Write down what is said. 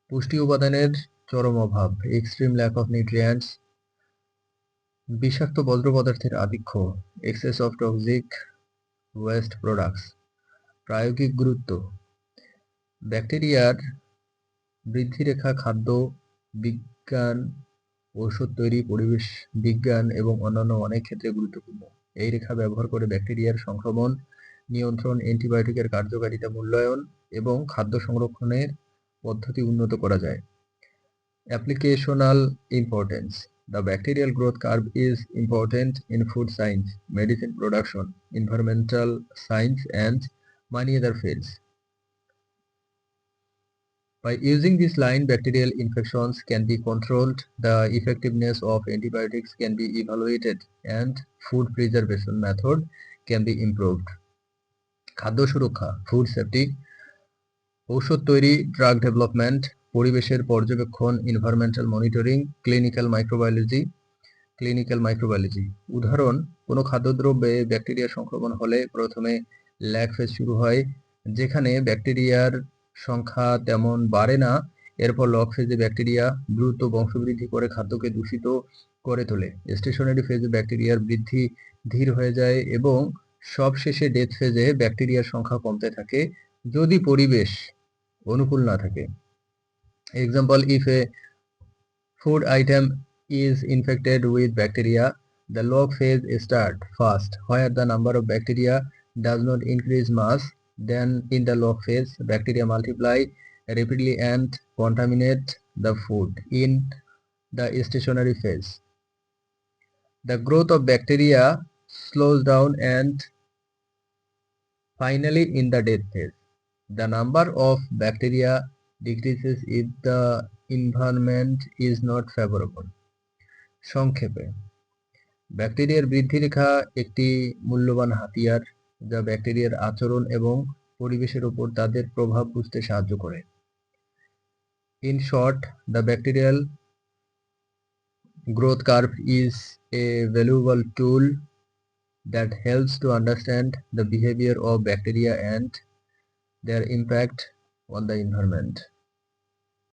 পুষ্টি উপাদানের চরম অভাব, এক্সট্রিম ল্যাক অফ নিউট্রিয়েন্টস, বিষাক্ত বজ্র পদার্থের আধিক্য, access of toxic West products. প্রায়োগিক গুরুত্ব: ব্যাকটেরিয়ার বৃদ্ধিরেখা খাদ্য বিজ্ঞান, ঔষধ তৈরি, পরিবেশ বিজ্ঞান এবং অন্যান্য অনেক ক্ষেত্রে গুরুত্বপূর্ণ। এই রেখা ব্যবহার করে ব্যাকটেরিয়ার সংক্রমণ নিয়ন্ত্রণ, অ্যান্টিবায়োটিকের কার্যকারিতা মূল্যায়ন এবং খাদ্য সংরক্ষণের পদ্ধতি উন্নত করা যায়। Applicational importance: The bacterial growth curve is important in food science, medicine production, environmental science, and many other fields. By using this line, bacterial infections can be controlled, the effectiveness of antibiotics can be evaluated, and food preservation method can be improved. খাদ্য সুরক্ষা, food safety, ঔষধ তৈরি, drug development, পরিবেশের পর্যবেক্ষণ, environmental monitoring, clinical microbiology. উদাহরণ: কোনো খাদ্যদ্রব্যে bacteria সংক্রমণ হলে প্রথমে ল্যাগ ফেজ শুরু হয়, যেখানে ব্যাকটেরিয়ার সংখ্যা তেমন বাড়ে না। এরপর লগ ফেজে ব্যাকটেরিয়া দ্রুত বংশবৃদ্ধি করে খাদ্যকে দূষিত করে তোলে। স্টেশনারি ফেজে ব্যাকটেরিয়ার বৃদ্ধি ধীর হয়ে যায় এবং সবশেষে ডেথ ফেজে ব্যাকটেরিয়ার সংখ্যা কমতে থাকে যদি পরিবেশ অনুকূল না থাকে। Example: if a food item is infected with bacteria, the log phase starts fast, where the number of bacteria does not increase much. Then in the log phase, bacteria multiply rapidly and contaminate the food. In the stationary phase, the growth of bacteria slows down, and finally in the death phase, the number of bacteria decreases if the environment is not favorable. সংক্ষেপে, ব্যাকটেরিয়ার বৃদ্ধিরেখা একটি মূল্যবান হাতিয়ার যা ব্যাকটেরিয়ার আচরণ এবং পরিবেশের উপর তাদের প্রভাব বুঝতে সাহায্য করে। In short, the bacterial growth curve is a valuable tool that helps to understand the behavior of bacteria and their impact on the environment.